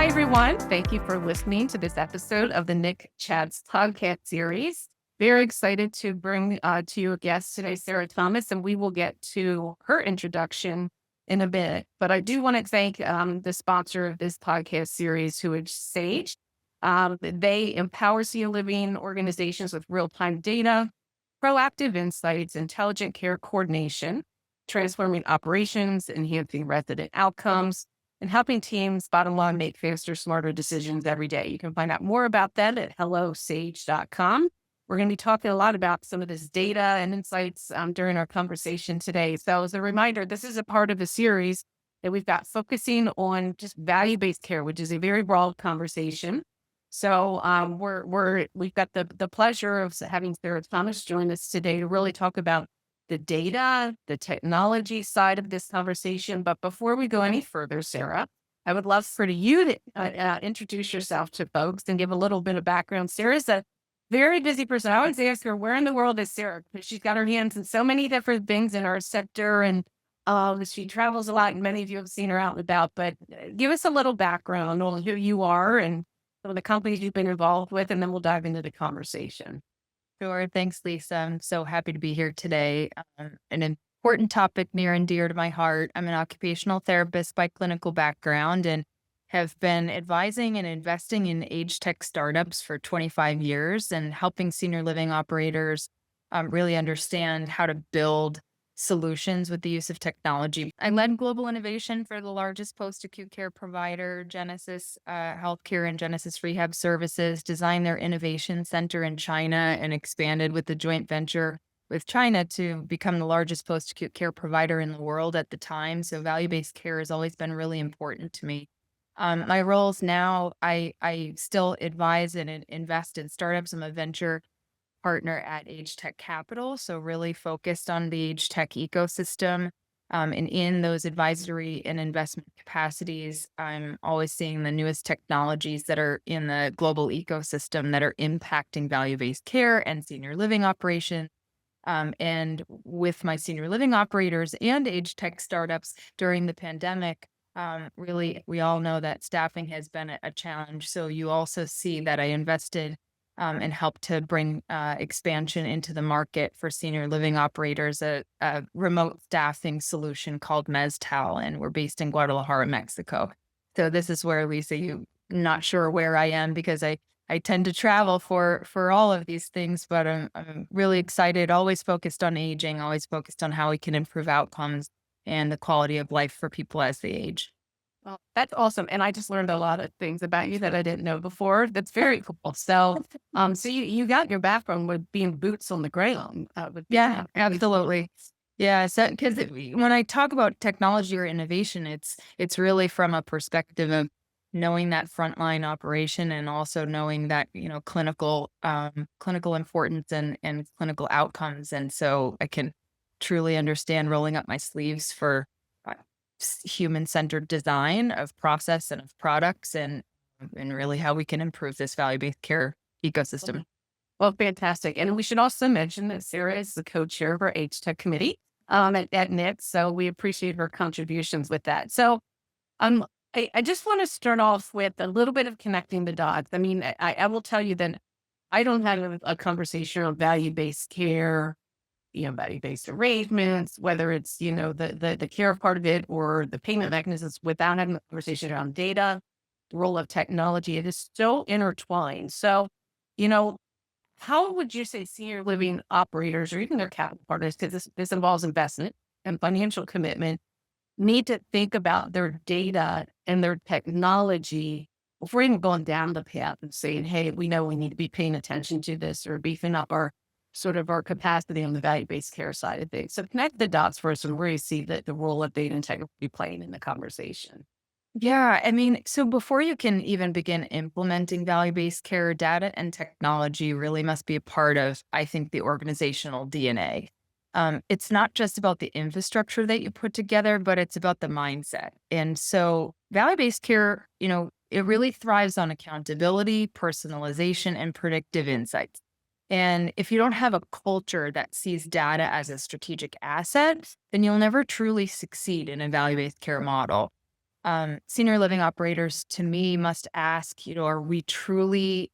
everyone. Thank you for listening to this episode of the NIC Chats podcast series. Very excited to bring to you a guest today, Sarah Thomas, and we will get to her introduction in a bit. But I do want to thank the sponsor of this podcast series, who is Sage. They empower senior living organizations with real-time data, proactive insights, intelligent care coordination, transforming operations, enhancing resident outcomes, and helping teams, bottom line, make faster, smarter decisions every day. You can find out more about that at hellosage.com. We're going to be talking a lot about some of this data and insights during our conversation today. So as a reminder, this is a part of a series that we've got focusing on just value-based care, which is a very broad conversation. So we've got the pleasure of having Sarah Thomas join us today to really talk about the data, the technology side of this conversation. But before we go any further, Sarah, I would love for you to introduce yourself to folks and give a little bit of background. Sarah's a very busy person. I always ask her, where in the world is Sarah? Because she's got her hands in so many different things in our sector, and she travels a lot, and many of you have seen her out and about. But give us a little background on who you are and some of the companies you've been involved with, and then we'll dive into the conversation. Sure. Thanks, Lisa. I'm so happy to be here today. An important topic near and dear to my heart. I'm an occupational therapist by clinical background and have been advising and investing in AgeTech startups for 25 years and helping senior living operators really understand how to build solutions with the use of technology. I led global innovation for the largest post-acute care provider, Genesis Healthcare and Genesis Rehab Services, designed their innovation center in China and expanded with the joint venture with China to become the largest post-acute care provider in the world at the time. So value-based care has always been really important to me. My roles now, I still advise and invest in startups. I'm a venture partner at AgeTech Capital, so really focused on the AgeTech ecosystem. And in those advisory and investment capacities, I'm always seeing the newest technologies that are in the global ecosystem that are impacting value-based care and senior living operations. And with my senior living operators and AgeTech startups during the pandemic, really, we all know that staffing has been a challenge. So you also see that I invested and help to bring expansion into the market for senior living operators, a remote staffing solution called Mezcal, and we're based in Guadalajara, Mexico. So this is where, Lisa, you're not sure where I am because I tend to travel for all of these things, but I'm really excited, always focused on aging, always focused on how we can improve outcomes and the quality of life for people as they age. Well, that's awesome. And I just learned a lot of things about you that I didn't know before. That's very cool. So, so you got your background with being boots on the ground. Yeah, absolutely. Yeah, so because when I talk about technology or innovation, it's really from a perspective of knowing that frontline operation and also knowing that, clinical importance and clinical outcomes. And so I can truly understand rolling up my sleeves for human-centered design of process and of products and really how we can improve this value-based care ecosystem. Well, fantastic. And we should also mention that Sarah is the co-chair of our AgeTech committee at NIC. So we appreciate her contributions with that. So I just want to start off with a little bit of connecting the dots. I mean, I will tell you that I don't have a conversation on value-based care, value-based arrangements, whether it's, the care part of it or the payment mechanisms without having a conversation around data, the role of technology. It is so intertwined. So, how would you say senior living operators or even their capital partners, because this involves investment and financial commitment, need to think about their data and their technology before even going down the path and saying, hey, we know we need to be paying attention to this or beefing up our capacity on the value-based care side of things. So connect the dots for us and where you see the role of data and technology playing in the conversation. Yeah, I mean, so before you can even begin implementing value-based care, data and technology really must be a part of, I think, the organizational DNA. It's not just about the infrastructure that you put together, but it's about the mindset. And so value-based care, it really thrives on accountability, personalization, and predictive insights. And if you don't have a culture that sees data as a strategic asset, then you'll never truly succeed in a value-based care model. Senior living operators, to me, must ask, are we truly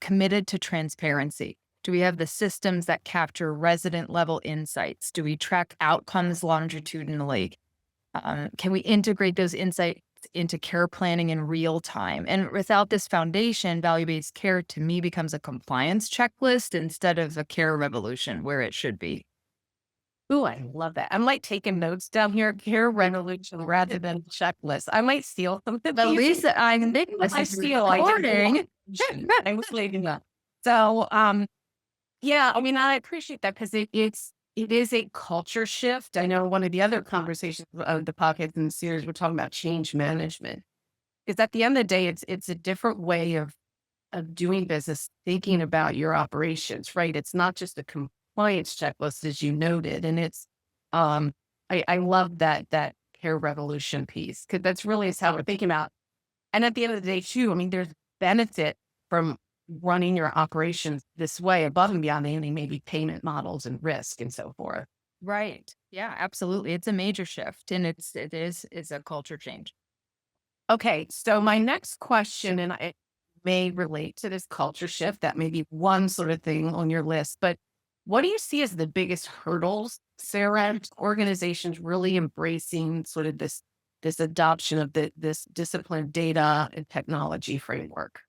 committed to transparency? Do we have the systems that capture resident level insights? Do we track outcomes longitudinally? Can we integrate those insights into care planning in real time? And without this foundation, value based care to me becomes a compliance checklist instead of a care revolution where it should be. Ooh, I love that. I'm like taking notes down here. Care revolution rather than checklist. I might steal some of But these. Lisa, I'm I steal. I recording. I was leaving that. So, yeah, I mean, I appreciate that because it is a culture shift. I know one of the other conversations of the podcast in the series, we're talking about change management. Because at the end of the day, it's a different way of doing business, thinking about your operations, right? It's not just a compliance checklist, as you noted, and um, I love that care revolution piece because that's really is how we're thinking about. And at the end of the day, too, I mean, there's benefit from running your operations this way above and beyond any maybe payment models and risk and so forth. Right. Yeah, absolutely. It's a major shift and it is a culture change. Okay, so my next question, and it may relate to this culture shift, that may be one sort of thing on your list, but what do you see as the biggest hurdles, Sarah, to organizations really embracing sort of this adoption of this disciplined data and technology framework?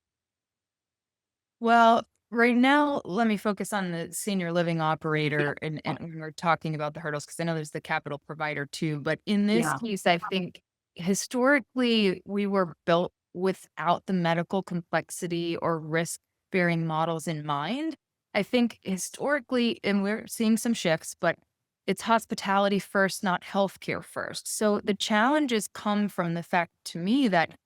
Well, right now, let me focus on the senior living operator and when we're talking about the hurdles, because I know there's the capital provider too. But in this Yeah. case, I think historically we were built without the medical complexity or risk bearing models in mind. I think historically, and we're seeing some shifts, but it's hospitality first, not healthcare first. So the challenges come from the fact to me that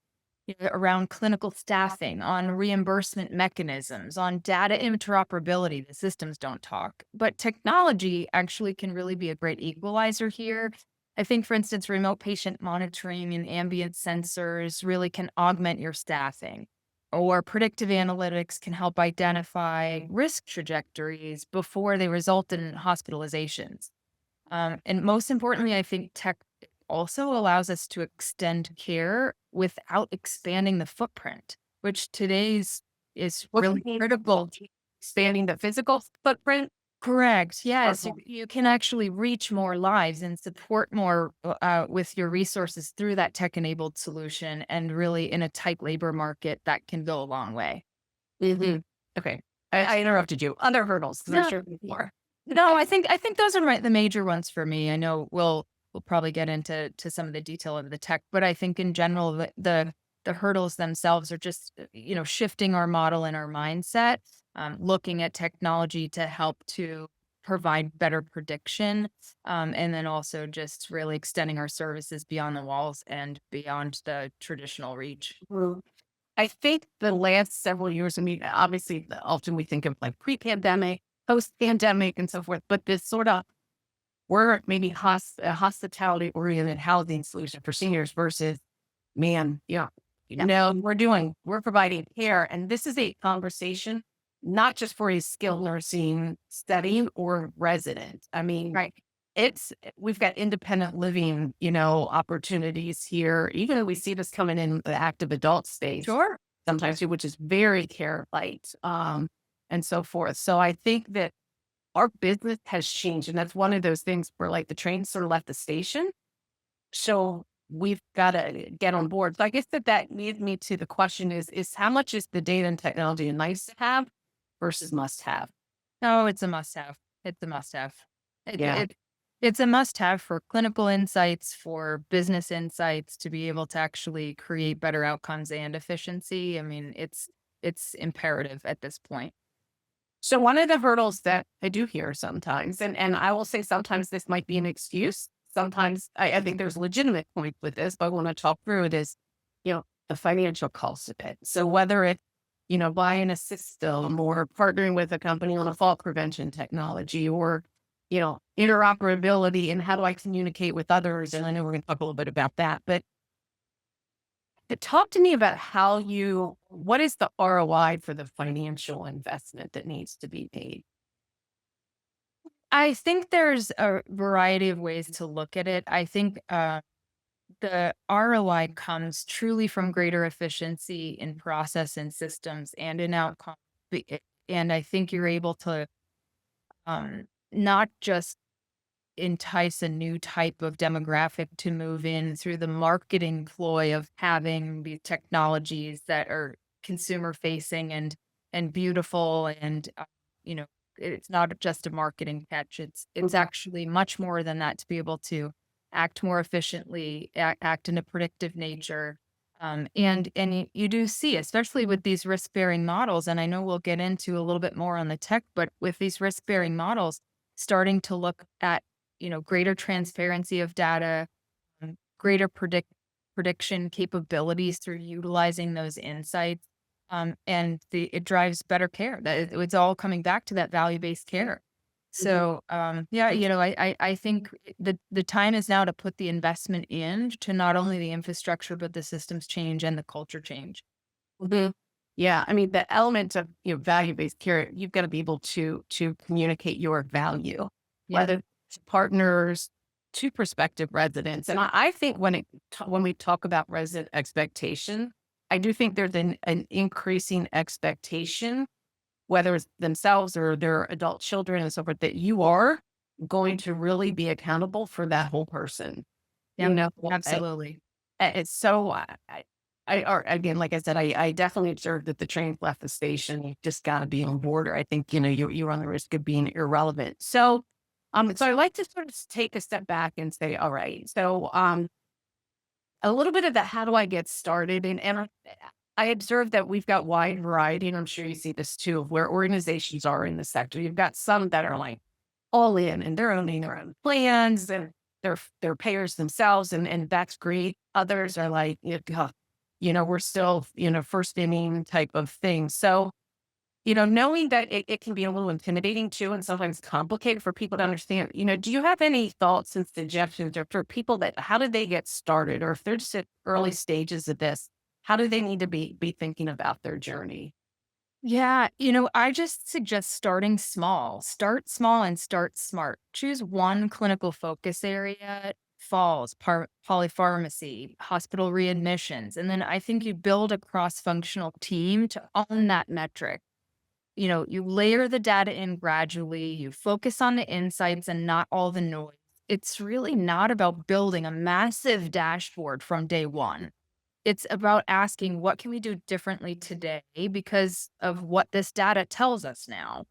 around clinical staffing, on reimbursement mechanisms, on data interoperability. The systems don't talk, but technology actually can really be a great equalizer here. I think, for instance, remote patient monitoring and ambient sensors really can augment your staffing, or predictive analytics can help identify risk trajectories before they result in hospitalizations. And most importantly, I think tech also allows us to extend care without expanding the footprint, which today's is What really critical. expanding the physical footprint? Correct. Yes, you, Okay. you can actually reach more lives and support more with your resources through that tech-enabled solution, and really in a tight labor market that can go a long way. Mhm. Okay. I interrupted you. Other hurdles, because I'm No, sure there's more. no, I think those are the major ones for me. I know we'll probably get into some of the detail of the tech, but I think in general the hurdles themselves are just shifting our model and our mindset, looking at technology to help to provide better prediction, and then also just really extending our services beyond the walls and beyond the traditional reach. Mm. I think the last several years, I mean, obviously, often we think of like pre-pandemic, post-pandemic, and so forth, but this sort of we're maybe hospitality-oriented housing solution for seniors versus, man, yeah, Yeah. no, we're providing care, and this is a conversation not just for a skilled nursing setting or resident. I mean, Right. we've got independent living, opportunities here. Even though we see this coming in the active adult space Sure. sometimes too, which is very care light, and so forth. So I think that our business has changed, and that's one of those things where like the train sort of left the station. So we've got to get on board. So I guess that leads me to the question is how much is the data and technology a nice to have versus must have? No, it's a must-have. It's a must-have. It Yeah. it it's a must-have for clinical insights, for business insights, to be able to actually create better outcomes and efficiency. I mean, it's imperative at this point. So one of the hurdles that I do hear sometimes, and I will say sometimes this might be an excuse. Sometimes I think there's legitimate point with this, but when I talk through it is, the financial cost of it. So whether it's, buying a system or partnering with a company on a fault prevention technology or, interoperability and how do I communicate with others? And I know we're going to talk a little bit about that, but talk to me about what is the ROI for the financial investment that needs to be made? I think there's a variety of ways to look at it. I think, the ROI comes truly from greater efficiency in process and systems and in outcome. And I think you're able to not just entice a new type of demographic to move in through the marketing ploy of having these technologies that are consumer facing and beautiful and you know it's not just a marketing catch, it's actually much more than that, to be able to act more efficiently, act in a predictive nature. And you do see, especially with these risk bearing models, and I know we'll get into a little bit more on the tech, but with these risk bearing models starting to look at greater transparency of data, greater prediction capabilities through utilizing those insights. And it drives better care. It's all coming back to that value-based care. So, yeah, I think the time is now to put the investment in to not only the infrastructure, but the systems change and the culture change. Mhm. Yeah, I mean, the element of, value-based care, you've got to be able to communicate your value, Yeah. whether to partners, to prospective residents. And I think when we talk about resident expectation, I do think there's an increasing expectation, whether it's themselves or their adult children and so forth, that you are going to really be accountable for that whole person. You Yep. know, Absolutely. it's so or again, like I said, I definitely observed that the train left the station. You just got to be on board, or I think you run the risk of being irrelevant. So I like to sort of take a step back and say, all right, so a little bit of that. How do I get started? And I observed that we've got wide variety, and I'm sure you see this too, of where organizations are in the sector. You've got some that are like all in and they're owning their own plans and they're payers themselves and that's great. Others are like, we're still, first inning type of thing. So, knowing that it can be a little intimidating too and sometimes complicated for people to understand, do you have any thoughts and suggestions or for people that how do they get started? Or if they're just at early stages of this, how do they need to be thinking about their journey? Yeah, I just suggest starting small. Start small and start smart. Choose one clinical focus area, falls, polypharmacy, hospital readmissions. And then I think you build a cross functional team to own that metric. You layer the data in gradually, you focus on the insights and not all the noise. It's really not about building a massive dashboard from day one. It's about asking, what can we do differently today because of what this data tells us now?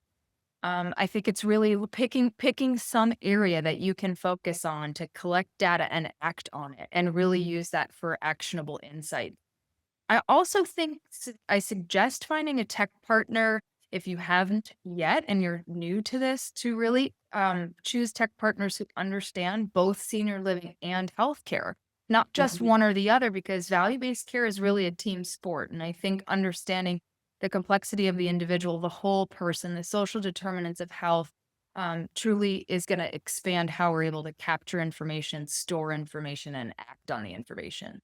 I think it's really picking some area that you can focus on to collect data and act on it, and really use that for actionable insight. I also think I suggest finding a tech partner if you haven't yet and you're new to this, to really choose tech partners who understand both senior living and healthcare, not just Mhm. one or the other, because value based care is really a team sport. And I think understanding the complexity of the individual, the whole person, the social determinants of health truly is going to expand how we're able to capture information, store information, and act on the information.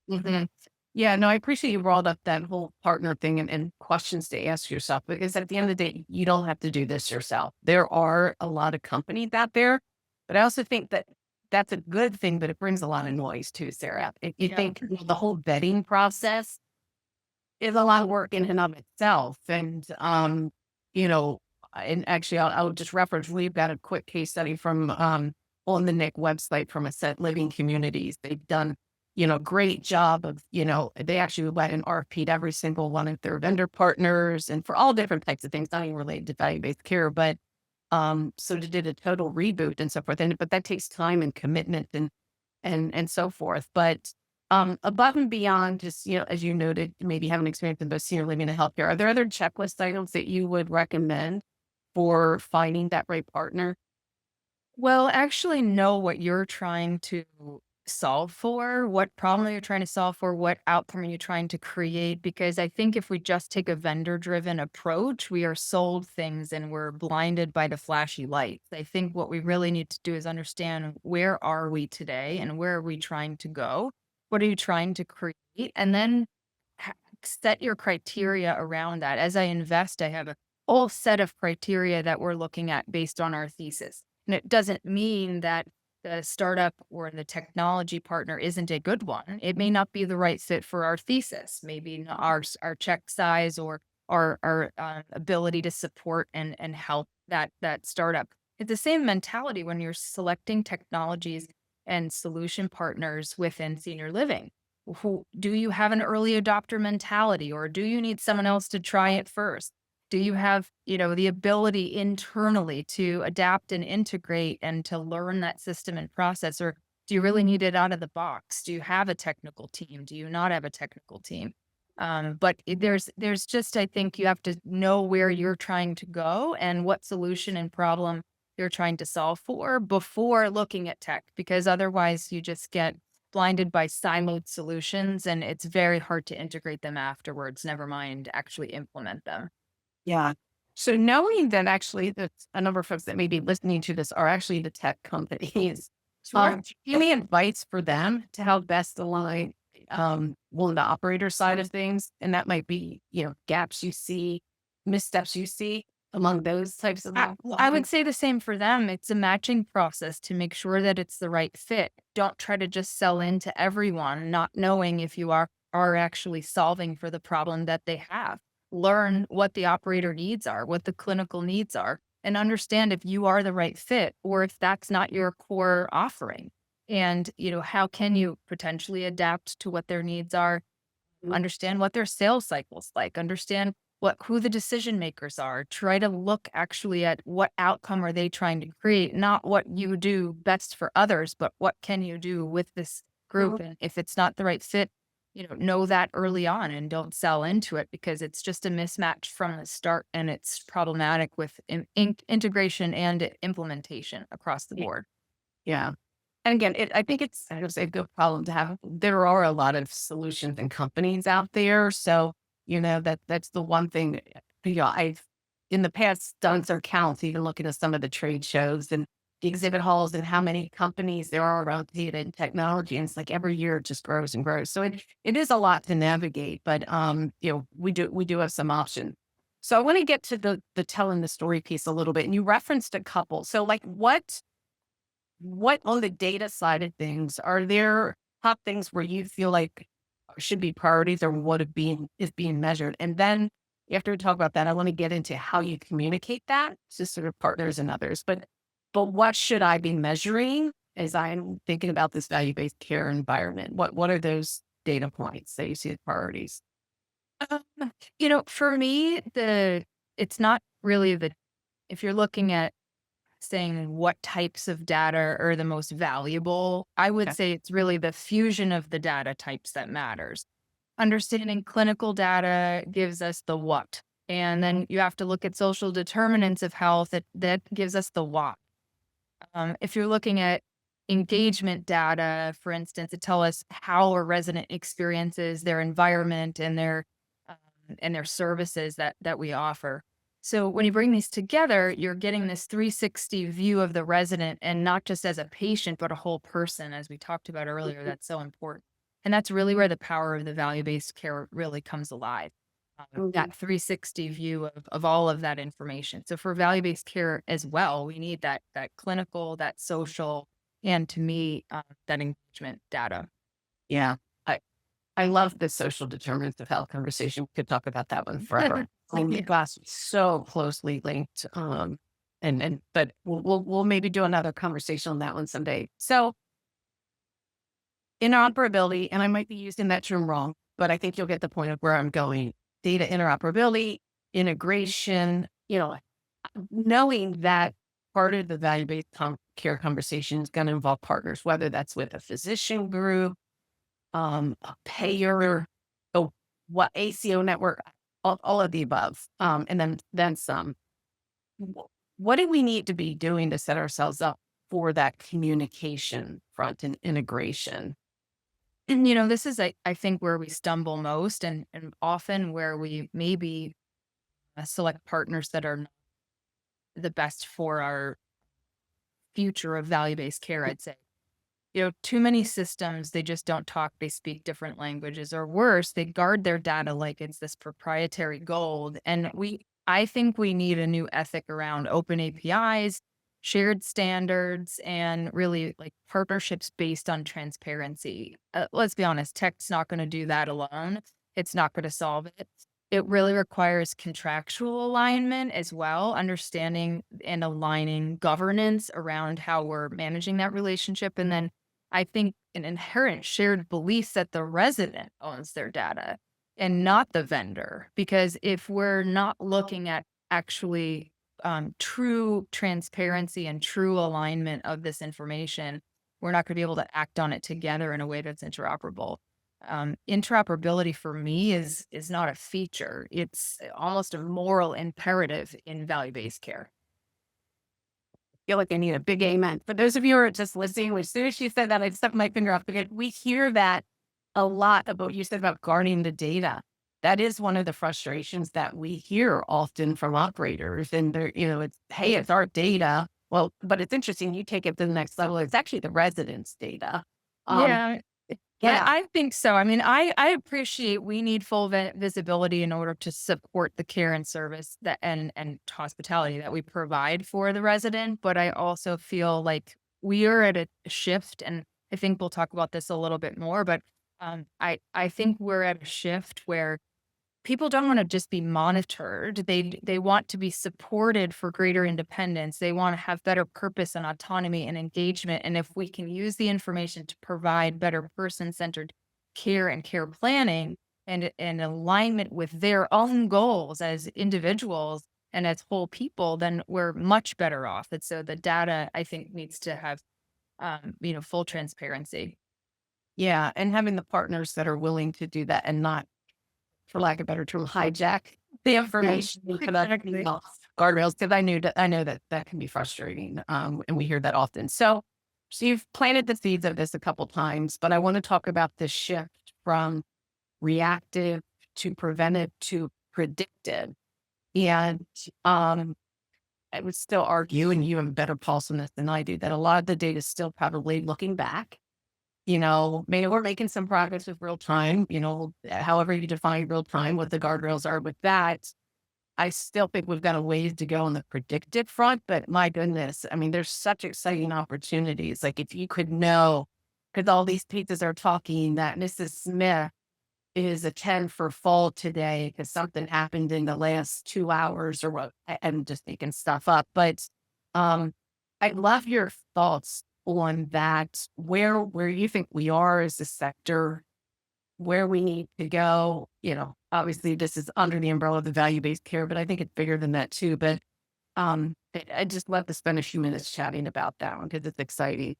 Mhm. Yeah, no, I appreciate you brought up that whole partner thing and questions to ask yourself because at the end of the day, you don't have to do this yourself. There are a lot of companies out there, but I also think that that's a good thing, but it brings a lot of noise too, Sarah. If you Yeah. think the whole vetting process is a lot of work in and of itself. You know, and actually, I'll just reference, we've got a quick case study from on the NIC website from Ascent Living Communities. They've done, great job of, they actually went and RFP'd every single one of their vendor partners and for all different types of things, not even related to value-based care, but so they did a total reboot and so forth. But that takes time and commitment and so forth. But above and beyond just, as you noted, maybe having experience in both senior living and healthcare, are there other checklist items that you would recommend for finding that right partner? Well, actually know what you're trying to solve for, what problem you're trying to solve for, what outcome are you trying to create. Because I think if we just take a vendor driven approach, we are sold things and we're blinded by the flashy lights. I think what we really need to do is understand, where are we today and where are we trying to go? What are you trying to create? And then ha- set your criteria around that. As I invest, I have a whole set of criteria that we're looking at based on our thesis. And it doesn't mean that the startup or the technology partner isn't a good one, it may not be the right fit for our thesis, maybe our check size or our ability to support and help that startup. It's the same mentality when you're selecting technologies and solution partners within senior living. Who do you have an early adopter mentality, or do you need someone else to try it first? Do you have, the ability internally to adapt and integrate and to learn that system and process? Or do you really need it out of the box? Do you have a technical team? Do you not have a technical team? There's just, I think you have to know where you're trying to go and what solution and problem you're trying to solve for before looking at tech, because otherwise you just get blinded by siloed solutions and it's very hard to integrate them afterwards, never mind actually implement them. Yeah. So knowing that actually that a number of folks that may be listening to this are actually the tech companies, Sure. any advice for them to how best align, on the operator side of things? And that might be, gaps you see, missteps you see among those types of. I would say the same for them. It's a matching process to make sure that it's the right fit. Don't try to just sell into everyone, not knowing if you are actually solving for the problem that they have. Learn what the operator needs are, what the clinical needs are, and understand if you are the right fit or if that's not your core offering. And, how can you potentially adapt to what their needs are? Understand what their sales cycle's like, understand who the decision makers are, try to look actually at what outcome are they trying to create, not what you do best for others, but what can you do with this group. And if it's not the right fit, know that early on and don't sell into it, because it's just a mismatch from the start and it's problematic with integration and implementation across the board. Yeah. And again, I think it's, I would say, a good problem to have. There are a lot of solutions and companies out there. So, that's the one thing, I've in the past done some counts, even looking at some of the trade shows and the exhibit halls and how many companies there are around data and technology. And it's like every year it just grows and grows. So it is a lot to navigate, but we do have some options. So I want to get to the telling the story piece a little bit. And you referenced a couple. So like what on the data side of things, are there top things where you feel like should be priorities or what is being measured? And then after we talk about that, I want to get into how you communicate that to sort of partners and others. But what should I be measuring as I'm thinking about this value-based care environment? What are those data points that you see as priorities? Um, for me, it's not really if you're looking at saying what types of data are the most valuable, I would Okay. say it's really the fusion of the data types that matters. Understanding clinical data gives us the what. And then you have to look at social determinants of health that gives us the what. If you're looking at engagement data, for instance, to tell us how a resident experiences their environment and their services that we offer. So when you bring these together, you're getting this 360 view of the resident, and not just as a patient, but a whole person, as we talked about earlier. That's so important. And that's really where the power of the value-based care really comes alive. Mhm. That 360 view of all of that information. So for value-based care as well, we need that clinical, that social, and to me, that engagement data. Yeah. I love the social determinants of health conversation. We could talk about that one forever. Oh my gosh, so closely linked. But we'll maybe do another conversation on that one someday. So interoperability, and I might be using that term wrong, but I think you'll get the point of where I'm going. Data interoperability, integration, knowing that part of the value-based care conversation is going to involve partners, whether that's with a physician group, a payer, oh, what ACO network, all of the above, and then some. Wh- What do we need to be doing to set ourselves up for that communication front and integration? And, this is, I think, where we stumble most, and often where we maybe select partners that are not the best for our future of value-based care, I'd say. Too many systems, they just don't talk, they speak different languages, or worse, they guard their data like it's this proprietary gold. And I think we need a new ethic around open APIs, shared standards and really like partnerships based on transparency. Let's be honest, tech's not going to do that alone. It's not going to solve it. It really requires contractual alignment as well, understanding and aligning governance around how we're managing that relationship. And then I think an inherent shared belief that the resident owns their data and not the vendor. Because if we're not looking at actually true transparency and true alignment of this information, we're not going to be able to act on it together in a way that's interoperable. Interoperability for me is not a feature; it's almost a moral imperative in value-based care. Feel like I need a big amen. For those of you who are just listening, as soon as she said that, I stuck my finger off because we hear that a lot about what you said about guarding the data. That is one of the frustrations that we hear often from operators. And they're, it's, hey, it's our data. Well, but it's interesting. You take it to the next level. It's actually the residents' data. Um, Yeah, I, yeah. I think so. I mean, I appreciate we need full visibility in order to support the care and service that and hospitality that we provide for the resident. But I also feel like we are at a shift, and I think we'll talk about this a little bit more. But I think we're at a shift where people don't want to just be monitored. They want to be supported for greater independence. They want to have better purpose and autonomy and engagement. And if we can use the information to provide better person-centered care and care planning and alignment with their own goals as individuals and as whole people, then we're much better off. And so the data, I think, needs to have full transparency. Yeah. And having the partners that are willing to do that and not, for lack of a better term, hijack the information into the Exactly. guardrails. Because I know that that can be frustrating, and we hear that often. So you've planted the seeds of this a couple times, but I want to talk about the shift from reactive to preventive to predictive. And I would still argue, and you have a better pulse on this than I do, that a lot of the data is still probably looking back. Maybe we're making some progress with real time, however you define real time, what the guardrails are with that. I still think we've got a ways to go on the predictive front, but my goodness, I mean, there's such exciting opportunities. Like if you could know, because all these pieces are talking that Mrs. Smith is a 10 for fall today because something happened in the last 2 hours or what. I'm just making stuff up, but um, I love your thoughts on that, where you think we are as a sector, where we need to go. Obviously this is under the umbrella of the value-based care, but I think it's bigger than that too. But I just love to spend a few minutes chatting about that one because it's exciting.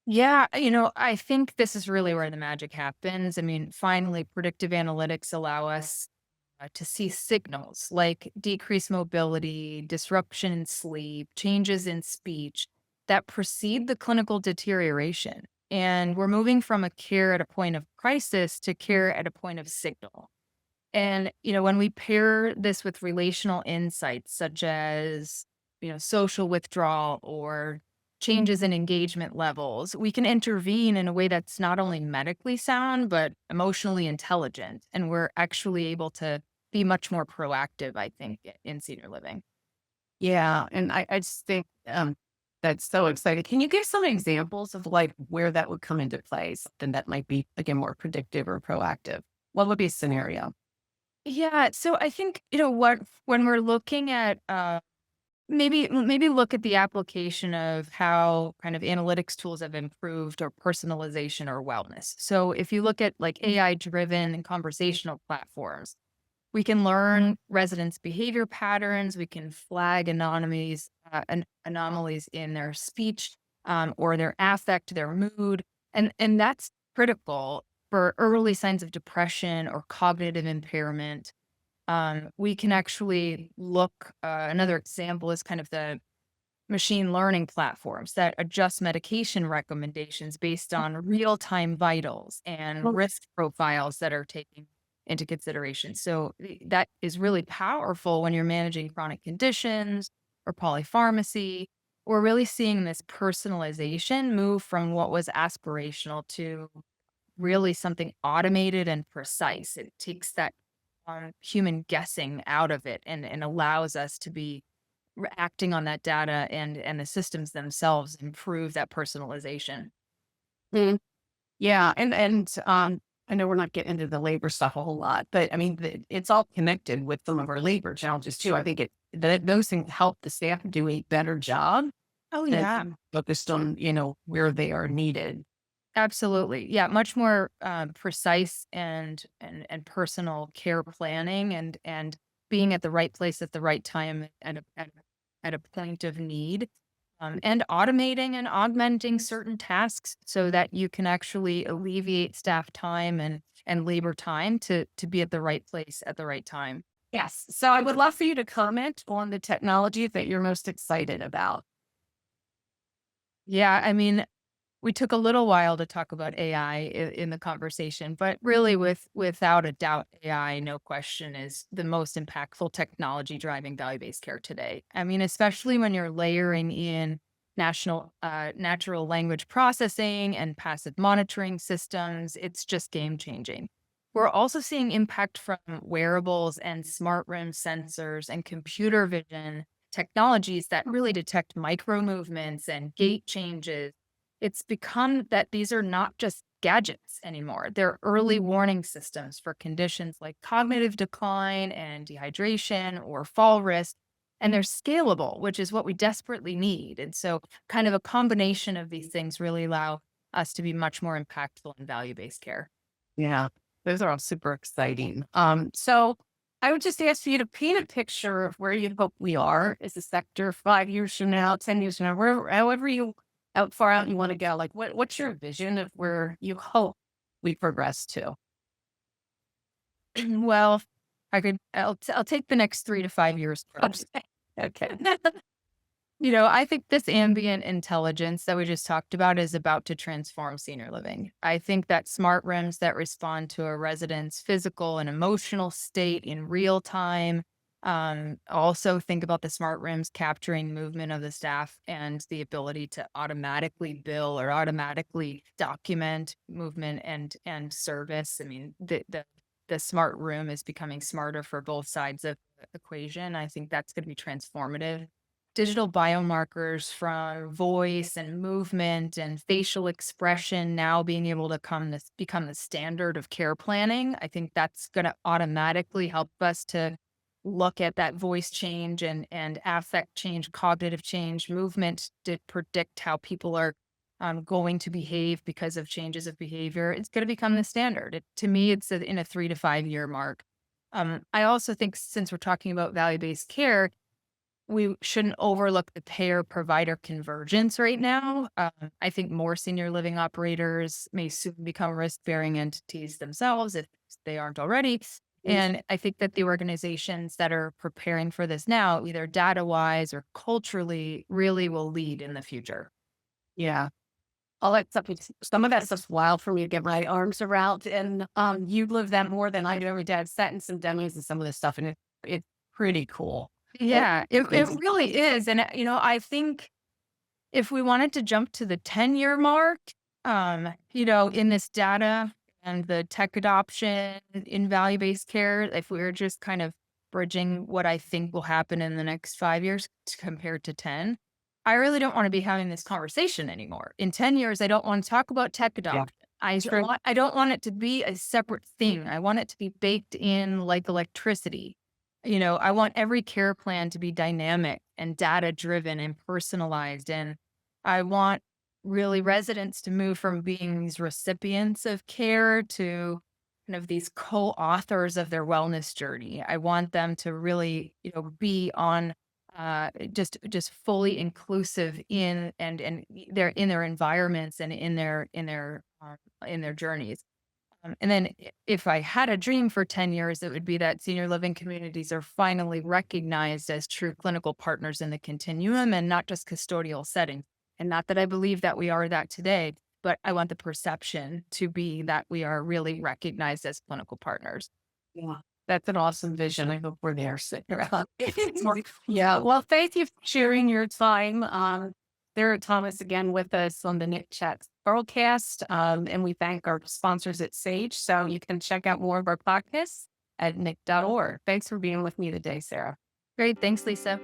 Yeah, I think this is really where the magic happens. I mean, finally, predictive analytics allow us to see signals like decreased mobility, disruption in sleep, changes in speech that precede the clinical deterioration. And we're moving from a care at a point of crisis to care at a point of signal. And, when we pair this with relational insights such as, social withdrawal or changes in engagement levels, we can intervene in a way that's not only medically sound, but emotionally intelligent. And we're actually able to be much more proactive, I think, in senior living. Yeah, and I just think that's so exciting. Can you give some examples of like where that would come into play? Something that might be again more predictive or proactive. What would be a scenario? Yeah. So I think, what, when we're looking at, maybe look at the application of how kind of analytics tools have improved or personalization or wellness. So if you look at like AI driven and conversational platforms, we can learn residents' behavior patterns. We can flag anomalies in their speech or their affect, their mood, and that's critical for early signs of depression or cognitive impairment. We can actually look. Another example is kind of the machine learning platforms that adjust medication recommendations based on real time vitals and risk profiles that are taken into consideration. So that is really powerful when you're managing chronic conditions or polypharmacy. We're really seeing this personalization move from what was aspirational to really something automated and precise. It takes that human guessing out of it and allows us to be acting on that data and the systems themselves improve that personalization. Mm. Yeah, and I know we're not getting into the labor stuff a whole lot, but I mean, it's all connected with some of our labor challenges too. I think that those things help the staff do a better job Oh and yeah. focused on where they are needed. Absolutely. Yeah, much more precise and personal care planning and being at the right place at the right time at a point of need. And automating and augmenting certain tasks so that you can actually alleviate staff time and labor time to be at the right place at the right time. Yes. So I would love for you to comment on the technology that you're most excited about. Yeah, I mean, we took a little while to talk about AI in the conversation, but really, without a doubt, AI, no question, is the most impactful technology driving value-based care today. I mean, especially when you're layering in natural language processing and passive monitoring systems, it's just game changing. We're also seeing impact from wearables and smart rim sensors and computer vision technologies that really detect micro movements and gait changes. It's become that these are not just gadgets anymore. They're early warning systems for conditions like cognitive decline and dehydration or fall risk. And they're scalable, which is what we desperately need. And so, kind of a combination of these things really allow us to be much more impactful in value based care. Yeah, those are all super exciting. So I would just ask you to paint a picture of where you hope we are as a sector 5 years from now, 10 years from now, wherever, however you out far out you want to go. Like, what's your vision of where you hope we progress to? Well, I'll take the next 3 to 5 years first. Okay. I think this ambient intelligence that we just talked about is about to transform senior living. I think that smart rims that respond to a resident's physical and emotional state in real time. Also, think about the smart rims capturing movement of the staff and the ability to automatically bill or automatically document movement and service. I mean, the smart room is becoming smarter for both sides of the equation. I think that's going to be transformative. Digital biomarkers from voice and movement and facial expression now being able to become the standard of care planning. I think that's going to automatically help us to look at that voice change and affect change, cognitive change, movement to predict how people are going to behave because of changes of behavior. It's going to become the standard. To me, it's in a 3 to 5 year mark. I also think since we're talking about value based care, we shouldn't overlook the payer provider convergence right now. I think more senior living operators may soon become risk bearing entities themselves if they aren't already. And I think that the organizations that are preparing for this now, either data wise or culturally, really will lead in the future. Yeah. All that stuff, some of that stuff's wild for me to get my arms around. And you live that more than I do every day. I've sat in some demos and some of this stuff, and it's pretty cool. Well, Yeah, it really is. And, I think if we wanted to jump to the 10-year mark, in this data and the tech adoption in value-based care, if we were just kind of bridging what I think will happen in the next 5 years compared to 10, I really don't want to be having this conversation anymore. In 10 years, I don't want to talk about tech yeah, adoption. I sure. don't want, I don't want it to be a separate thing. I want it to be baked in like electricity. I want every care plan to be dynamic and data driven and personalized. And I want really residents to move from being these recipients of care to kind of these co-authors of their wellness journey. I want them to really, be on just fully inclusive in their environments and in their journeys. And then if I had a dream for 10 years, it would be that senior living communities are finally recognized as true clinical partners in the continuum and not just custodial settings. And not that I believe that we are that today, but I want the perception to be that we are really recognized as clinical partners. Yeah. That's an awesome vision. I hope we're there soon. Yeah. Well, thank you for sharing your time. Sarah Thomas again with us on the NIC Chats broadcast. And we thank our sponsors at Sage. So you can check out more of our podcasts at nic.org. Thanks for being with me today, Sarah. Great. Thanks, Lisa.